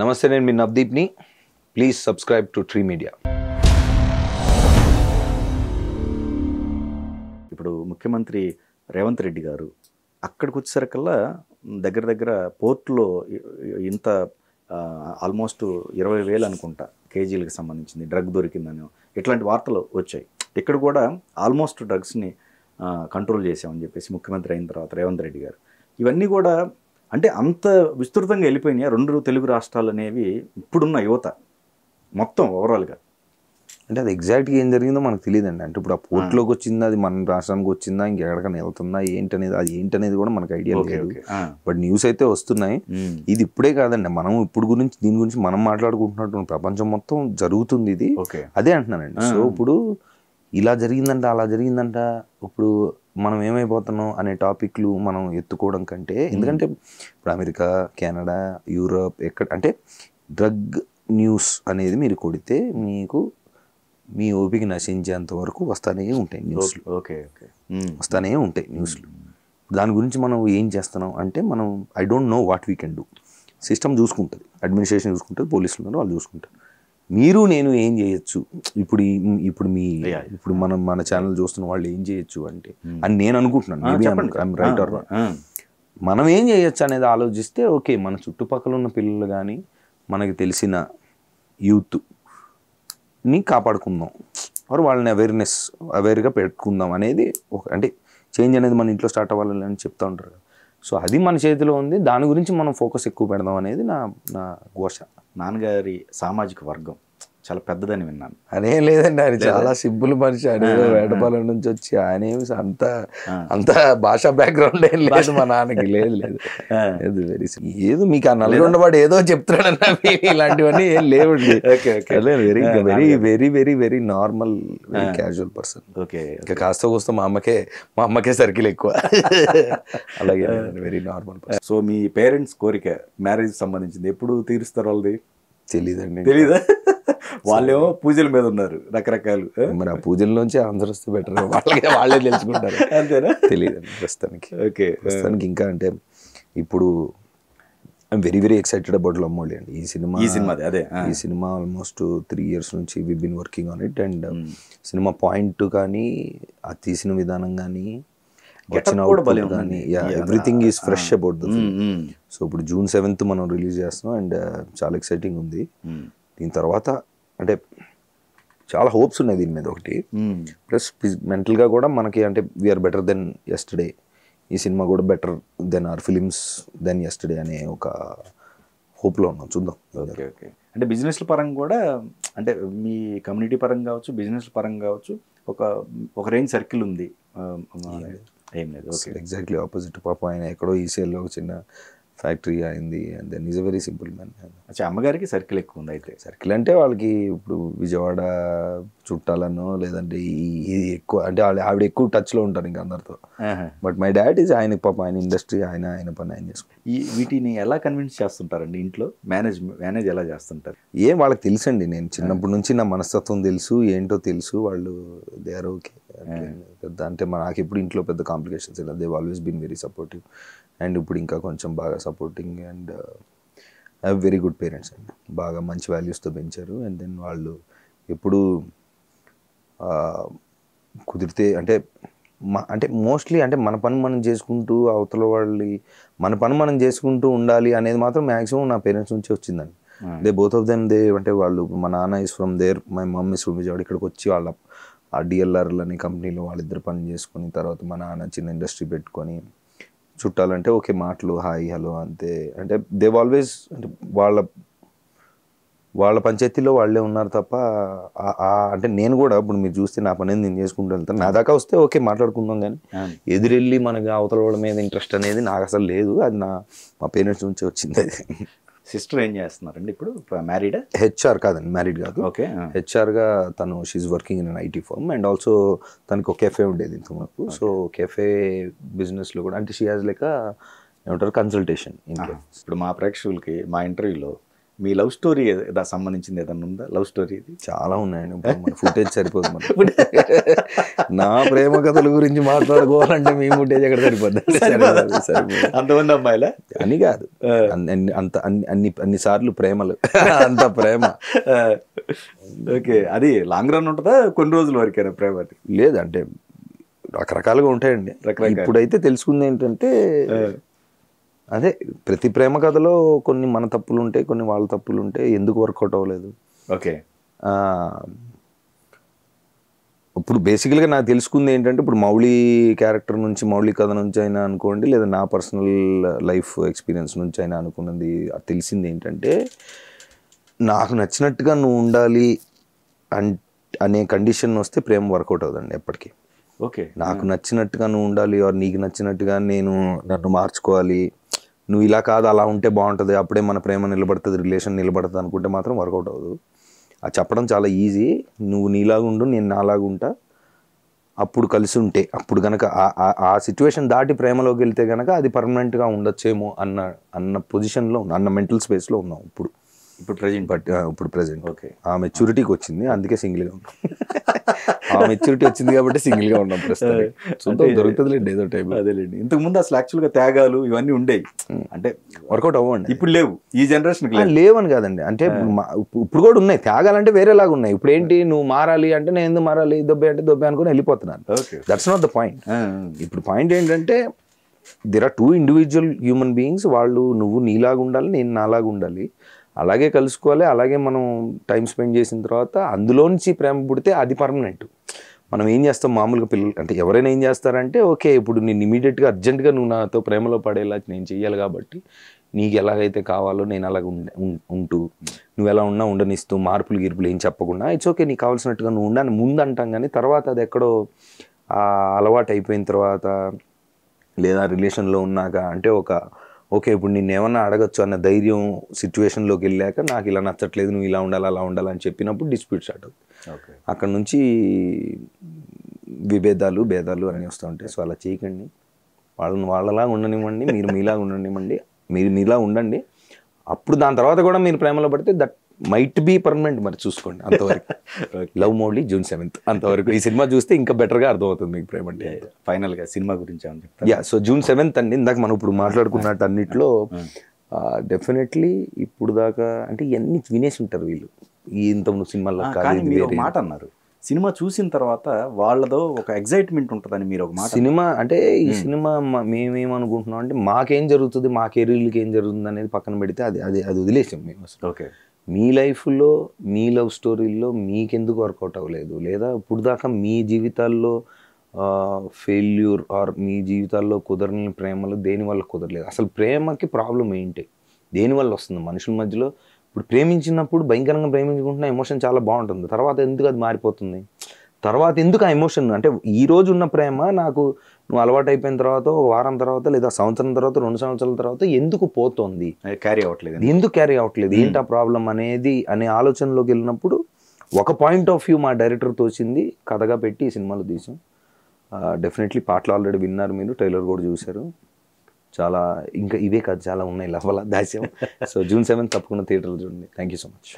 నమస్తే, నేను మీ నవదీప్ని. Please subscribe to tree media. ఇప్పుడు ముఖ్యమంత్రి రేవంత్ రెడ్డి గారు అక్కడికి వచ్చేసరికల్లా దగ్గర దగ్గర పోర్టులో ఇంత ఆల్మోస్ట్ 20,000 అనుకుంటా కేజీలకు సంబంధించింది డ్రగ్ దొరికిందని ఇట్లాంటి వార్తలు వచ్చాయి. ఇక్కడ కూడా ఆల్మోస్ట్ డ్రగ్స్ని కంట్రోల్ చేసామని చెప్పేసి ముఖ్యమంత్రి అయిన తర్వాత రేవంత్ రెడ్డి గారు ఇవన్నీ కూడా అంటే అంత విస్తృతంగా వెళ్ళిపోయినాయి. 2 తెలుగు రాష్ట్రాలు అనేవి ఇప్పుడున్న యువత మొత్తం ఓవరాల్గా అంటే అది ఎగ్జాక్ట్గా ఏం జరిగిందో మనకు తెలియదండి. అంటే ఇప్పుడు ఆ పోర్ట్లోకి వచ్చిందా, అది మన రాష్ట్రానికి వచ్చిందా, ఇంకెక్కడికైనా వెళ్తుందా, ఏంటనేది కూడా మనకు ఐడియా లేదు. బట్ న్యూస్ అయితే వస్తున్నాయి. ఇది ఇప్పుడే కాదండి, మనం ఇప్పుడు దీని గురించి మనం మాట్లాడుకుంటున్నట్టు ప్రపంచం మొత్తం జరుగుతుంది ఇది. అదే అంటున్నానండి. సో ఇప్పుడు ఇలా జరిగిందంట, అలా జరిగిందంట, ఇప్పుడు మనం ఏమైపోతున్నాం అనే టాపిక్లు మనం ఎత్తుకోవడం కంటే, ఎందుకంటే ఇప్పుడు అమెరికా, కెనడా, యూరోప్ ఎక్కడ అంటే డ్రగ్ న్యూస్ అనేది మీరు కొడితే మీకు మీ ఓపిక నశించేంత వరకు వస్తానే ఉంటాయి న్యూస్లు. వస్తానే ఉంటాయి న్యూస్లు. దాని గురించి మనం ఏం చేస్తున్నాం అంటే మనం I don't know what we can do. System చూసుకుంటుంది, అడ్మినిస్ట్రేషన్ చూసుకుంటుంది, పోలీసులు ఉన్నారు వాళ్ళు చూసుకుంటారు. మీరు నేను ఏం చేయొచ్చు ఇప్పుడు మన ఛానల్ చూస్తున్న వాళ్ళు ఏం చేయొచ్చు అంటే అని నేను అనుకుంటున్నాను. Maybe I'm right are wrong. మనం ఏం చేయొచ్చు అనేది ఆలోచిస్తే ఓకే, మన చుట్టుపక్కల ఉన్న పిల్లలు కానీ మనకి తెలిసిన యూత్ని కాపాడుకుందాం, వాళ్ళని అవేర్గా పెట్టుకుందాం అనేది అంటే చేంజ్ అనేది మన ఇంట్లో స్టార్ట్ అవ్వాలని అని చెప్తూ ఉంటారు. సో అది మన చేతిలో ఉంది, దాని గురించి మనం ఫోకస్ ఎక్కువ పెడదాం అనేది నా ఘోష. నాన్నగారి సామాజిక వర్గం చాలా పెద్దదని విన్నాను. అదే లేదండి, ఆయన చాలా సింపుల్ మనిషి. ఆయన వేటపాలెం నుంచి వచ్చి ఆయన అంత భాషా బ్యాక్గ్రౌండ్ ఏం లేదు మా నాన్నకి. లేదు వెరీ ఏదో మీకు ఆ నల్గొండ వాడు ఏదో చెప్తున్నాడన్నా ఇలాంటివన్నీ ఏం లేవండి. Very very very very very normal, very casual person. ఇంకా కాస్త కూస్తా మా అమ్మకే సర్కిల్ ఎక్కువ. అలాగే వెరీ నార్మల్ పర్సన్. సో మీ పేరెంట్స్ కోరిక మ్యారేజ్ సంబంధించింది ఎప్పుడు తీరుస్తారు వాళ్ళది? తెలీదా? వాళ్ళేమో పూజల మీద ఉన్నారు రకరకాలు. మరి ఆ పూజల్లోంచి ఆన్సర్ వస్తే బెటర్, వాళ్ళే తెలుసుకుంటారు. అంతేనా? తెలియదండి ప్రస్తుతానికి. ఇంకా అంటే ఇప్పుడు I'm very very excited about లమ్మోలి అండి. ఈ సినిమా ఆల్మోస్ట్ 3 years నుంచి we been working on it. And సినిమా పాయింట్ కానీ, ఆ తీసిన విధానం కానీ, వచ్చిన అవుట్పుట్ కానీ, everything is fresh about the film. So ఇప్పుడు June 7th మనం రిలీజ్ చేస్తున్నాం. అండ్ చాలా ఎక్సైటింగ్ ఉంది. దీని తర్వాత అంటే చాలా హోప్స్ ఉన్నాయి దీని మీద ఒకటి. ప్లస్ మెంటల్గా కూడా మనకి అంటే వీఆర్ బెటర్ దెన్ యెస్టర్డే. ఈ సినిమా కూడా better than our films than yesterday అనే ఒక హోప్లో ఉన్నాం. చూద్దాం. ఓకే. అంటే బిజినెస్ పరంగా కూడా అంటే మీ కమ్యూనిటీ పరంగా కావచ్చు, బిజినెస్ పరంగా కావచ్చు, ఒక రేంజ్ సర్కిల్ ఉంది. ఏం లేదు. Exactly opposite. పాప ఆయన ఎక్కడో ఈసీఎల్లో ఒక చిన్న ఫ్యాక్టరీ అయింది. And then is a very simple man. అమ్మగారికి సర్కిల్ ఎక్కువ ఉంది. అయితే సర్కిల్ అంటే వాళ్ళకి ఇప్పుడు విజయవాడ చుట్టాలనో లేదంటే ఇది ఎక్కువ అంటే ఆవిడ ఎక్కువ టచ్లో ఉంటారు ఇంకా అందరితో. బట్ మై డాడ్ ఈజ్ ఆయన ఇండస్ట్రీ, ఆయన పని ఆయన చేసుకుంటారు. వీటిని ఎలా కన్విన్స్ చేస్తుంటారండి ఇంట్లో? మేనేజ్ ఎలా చేస్తుంటారు? వాళ్ళకి తెలుసండి. నేను చిన్నప్పటి నుంచి నా మనస్తత్వం తెలుసు, ఏంటో తెలుసు. వాళ్ళు దే ఆర్ ఓకే. అంటే నాకు ఎప్పుడు ఇంట్లో పెద్ద కాంప్లికేషన్స్ ಇಲ್ಲ. They always been very supportive. And ఇప్పుడు ఇంకా కొంచెం బాగా supporting. And I have very good parents అండి. బాగా మంచి వాల్యూస్తో పెంచారు. అండ్ దెన్ వాళ్ళు ఎప్పుడు కుదిరితే అంటే మోస్ట్లీ అంటే మన పని మనం చేసుకుంటూ అవతల మన పని మనం చేసుకుంటూ ఉండాలి అనేది మాత్రం మ్యాక్సిమం నా పేరెంట్స్ నుంచి వచ్చిందండి. దే బోత్ ఆఫ్ దెమ్ అంటే వాళ్ళు, మా నాన్న is from there, my mum is from Vijayawada. ఇక్కడికి వచ్చి వాళ్ళ ఆ డిఎల్ఆర్లు అనే కంపెనీలో వాళ్ళిద్దరు పని చేసుకుని తర్వాత మా నాన్న చిన్న ఇండస్ట్రీ పెట్టుకొని చుట్టాలంటే ఓకే మాటలు హాయ్ హలో అంతే. అంటే దే ఆల్వేస్ అంటే వాళ్ళ పంచాయతీలో వాళ్ళే ఉన్నారు తప్ప అంటే నేను కూడా ఇప్పుడు మీరు చూస్తే నా పని నేను చేసుకుంటూ వెళ్తాను. నా దాకా వస్తే ఓకే మాట్లాడుకుందాం, కానీ ఎదురెళ్ళి మనకి అవతల వాళ్ళ మీద ఇంట్రెస్ట్ అనేది నాకు అసలు లేదు. అది మా పేరెంట్స్ నుంచి వచ్చింది. అది సిస్టర్ ఏం చేస్తున్నారండి ఇప్పుడు? మ్యారీడా? హెచ్ఆర్ కాదండి, మ్యారీడ్ కాదు. ఓకే. హెచ్ఆర్గా తను she's working in IT firm. And also తనకు ఒక కెఫే ఉండేది ఇంతవరకు. సో కెఫే బిజినెస్లో కూడా అంటే షీ హాజ్ లైక్ ఏమంటారు కన్సల్టేషన్. ఇప్పుడు మా ప్రేక్షకులకి మా ఇంటర్వ్యూలో మీ లవ్ స్టోరీ సంబంధించింది ఏదన్నా ఉందా? లవ్ స్టోరీ ఇది చాలా ఉన్నాయండి. మన ఫుటేజ్ సరిపోదు మనకి. నా ప్రేమ కథల గురించి మాట్లాడుకోవాలంటే మీ ఫుటేజ్ ఎక్కడ సరిపోద్ది? అంతమంది అమ్మాయిలా అని కాదు, అంత అన్ని సార్లు ప్రేమలు, అంత ప్రేమ. ఓకే, అది లాంగ్ రన్ ఉంటుందా కొన్ని రోజుల వరకేనా ప్రేమ? లేదు, అంటే రకరకాలుగా ఉంటాయండి. ఇప్పుడైతే తెలుసుకుంది ఏంటంటే అదే ప్రతి ప్రేమ కథలో కొన్ని మన తప్పులు ఉంటాయి, కొన్ని వాళ్ళ తప్పులు ఉంటాయి. ఎందుకు వర్కౌట్ అవ్వలేదు? ఓకే, ఇప్పుడు బేసికల్గా నాకు తెలుసుకుంది ఏంటంటే, ఇప్పుడు మౌళి క్యారెక్టర్ నుంచి, మౌళి కథ నుంచి అయినా అనుకోండి, లేదా నా పర్సనల్ లైఫ్ ఎక్స్పీరియన్స్ నుంచి అయినా అనుకున్నది తెలిసింది ఏంటంటే, నాకు నచ్చినట్టుగా నువ్వు ఉండాలి అనే కండిషన్ వస్తే ప్రేమ వర్కౌట్ అవుతుందండి ఎప్పటికీ. ఓకే, నాకు నచ్చినట్టుగా నువ్వు ఉండాలి, ఆర్ నీకు నచ్చినట్టుగా నన్ను మార్చుకోవాలి, నువ్వు ఇలా కాదు అలా ఉంటే బాగుంటుంది, అప్పుడే మన ప్రేమ నిలబడుతుంది, రిలేషన్ నిలబడుతుంది అనుకుంటే మాత్రం వర్కౌట్ అవ్వదు. అది చెప్పడం చాలా ఈజీ. నువ్వు నీలాగా ఉండు, నేను నాలాగా ఉంటా, అప్పుడు కలిసి ఉంటే, అప్పుడు కనుక ఆ సిచ్యువేషన్ దాటి ప్రేమలోకి వెళ్తే కనుక అది పర్మనెంట్గా ఉండొచ్చేమో అన్న పొజిషన్లో ఉన్నాం, అన్న మెంటల్ స్పేస్లో ఉన్నాం ఇప్పుడు ప్రెజెంట్. బట్ ఇప్పుడు ప్రెజెంట్ ఓకే, ఆ మెచ్యూరిటీకి వచ్చింది, అందుకే సింగిల్గా ఉన్నాం. ఆ మెచ్యూరిటీ వచ్చింది కాబట్టి సింగిల్గా ఉన్నాం ప్రస్తుతం. దొరుకుతుంది ఏదో టైం. అదేలేండి, ఇంతకు ముందు అసలు యాక్చువల్గా త్యాగాలు ఇవన్నీ ఉండేవి, అంటే వర్కౌట్ అవ్వండి. ఇప్పుడు లేవు, ఈ జనరేషన్ లేవని కాదండి, అంటే ఇప్పుడు కూడా ఉన్నాయి త్యాగాలంటే వేరేలాగా ఉన్నాయి. ఇప్పుడు ఏంటి, నువ్వు మారాలి అంటే నేను ఎందుకు మారాలి, దొబ్బే అంటే దొబ్బే అనుకుని వెళ్ళిపోతున్నాను. That's not the point. ఇప్పుడు పాయింట్ ఏంటంటే, there are 2 individual human beings. వాళ్ళు నువ్వు నీలాగా ఉండాలి, నేను నాలాగా ఉండాలి, అలాగే కలుసుకోవాలి, అలాగే మనం టైం స్పెండ్ చేసిన తర్వాత అందులోంచి ప్రేమ పుడితే అది పర్మనెంట్. మనం ఏం చేస్తాం మామూలుగా పిల్లలు అంటే ఎవరైనా ఏం చేస్తారంటే, ఓకే ఇప్పుడు నేను ఇమీడియట్గా అర్జెంటుగా నువ్వు నాతో ప్రేమలో పడేలా నేను చెయ్యాలి కాబట్టి నీకు ఎలాగైతే కావాలో నేను అలాగ ఉంటూ, నువ్వు ఎలా ఉన్నా ఉండనిస్తూ, మార్పులు గిర్పులు ఏం చెప్పకుండా ఇట్స్ ఓకే నీకు కావాల్సినట్టుగా నువ్వు ఉండని ముందు అంటాం. కానీ తర్వాత అది ఎక్కడో అలవాటు అయిపోయిన తర్వాత, లేదా రిలేషన్లో ఉన్నాక, అంటే ఓకే ఇప్పుడు నిన్ను ఏమన్నా అడగచ్చు అన్న ధైర్యం సిచ్యువేషన్లోకి వెళ్ళాక, నాకు ఇలా నచ్చట్లేదు, నువ్వు ఇలా ఉండాలి అలా ఉండాలని చెప్పినప్పుడు డిస్ప్యూట్ స్టార్ట్ అవుతుంది. అక్కడ నుంచి భేదాలు అన్నీ వస్తూ ఉంటాయి. సో అలా చేయకండి, వాళ్ళలా ఉండనివ్వండి, మీరు మీలాగా ఉండనివ్వండి, మీరు మీలా ఉండండి. అప్పుడు దాని తర్వాత కూడా మీరు ప్రేమలో పడితే దట్ మైట్ బీ పర్మనెంట్, మరి చూసుకోండి. అంతవరకు లవ్ మౌళి June 7th అంతవరకు. ఈ సినిమా చూస్తే ఇంకా బెటర్గా అర్థమవుతుంది మీకు ప్రేమ అంటే. ఫైనల్గా సినిమా గురించి సో June 7th అండి, ఇందాక మనం ఇప్పుడు మాట్లాడుకున్నట్టు అన్నిట్లో డెఫినెట్లీ ఇప్పుడు దాకా అంటే ఇవన్నీ వినేసి ఉంటారు వీళ్ళు, ఇంతకుముందు సినిమాల్లో. మీరు ఒక మాట అన్నారు, సినిమా చూసిన తర్వాత వాళ్ళదో ఒక ఎగ్జైట్మెంట్ ఉంటుందని మీరు ఒక మాట. సినిమా అంటే ఈ సినిమా మేమేమనుకుంటున్నాం అంటే, మాకేం జరుగుతుంది, మా కెరీర్లకి ఏం జరుగుతుంది అనేది పక్కన పెడితే అది వదిలేసాం మేము అసలు. ఓకే, మీ లైఫ్లో మీ లవ్ స్టోరీల్లో మీకెందుకు వర్కౌట్ అవ్వలేదు, లేదా ఇప్పుడు దాకా మీ జీవితాల్లో ఫెయిల్యూర్ ఆర్ మీ జీవితాల్లో కుదరని ప్రేమలు దేనివల్ల కుదరలేదు, అసలు ప్రేమకి ప్రాబ్లం ఏంటి, దేనివల్ల వస్తుంది మనుషుల మధ్యలో. ఇప్పుడు ప్రేమించినప్పుడు భయంకరంగా ప్రేమించుకుంటున్న ఎమోషన్ చాలా బాగుంటుంది, తర్వాత ఎందుకు అది మారిపోతుంది, తర్వాత ఎందుకు ఆ ఎమోషన్, అంటే ఈ రోజు ఉన్న ప్రేమ నాకు నువ్వు అలవాటు అయిపోయిన తర్వాత, ఒక వారం తర్వాత, లేదా సంవత్సరం తర్వాత, 2 సంవత్సరాల తర్వాత ఎందుకు పోతుంది, క్యారీ అవ్వట్లేదు, ఎందుకు క్యారీ అవ్వట్లేదు, ఏంటి ఆ ప్రాబ్లం అనే ఆలోచనలోకి వెళ్ళినప్పుడు ఒక పాయింట్ ఆఫ్ వ్యూ మా డైరెక్టర్ తోచింది కథగా పెట్టి ఈ సినిమాలో తీసాం. డెఫినెట్లీ పాటలు ఆల్రెడీ విన్నారు, మీరు ట్రైలర్ కూడా చూశారు. చాలా ఇంకా ఇవే కాదు, చాలా ఉన్నాయి, లవల దాస్యం. సో June 7th తప్పకుండా థియేటర్లో చూడండి. Thank you so much.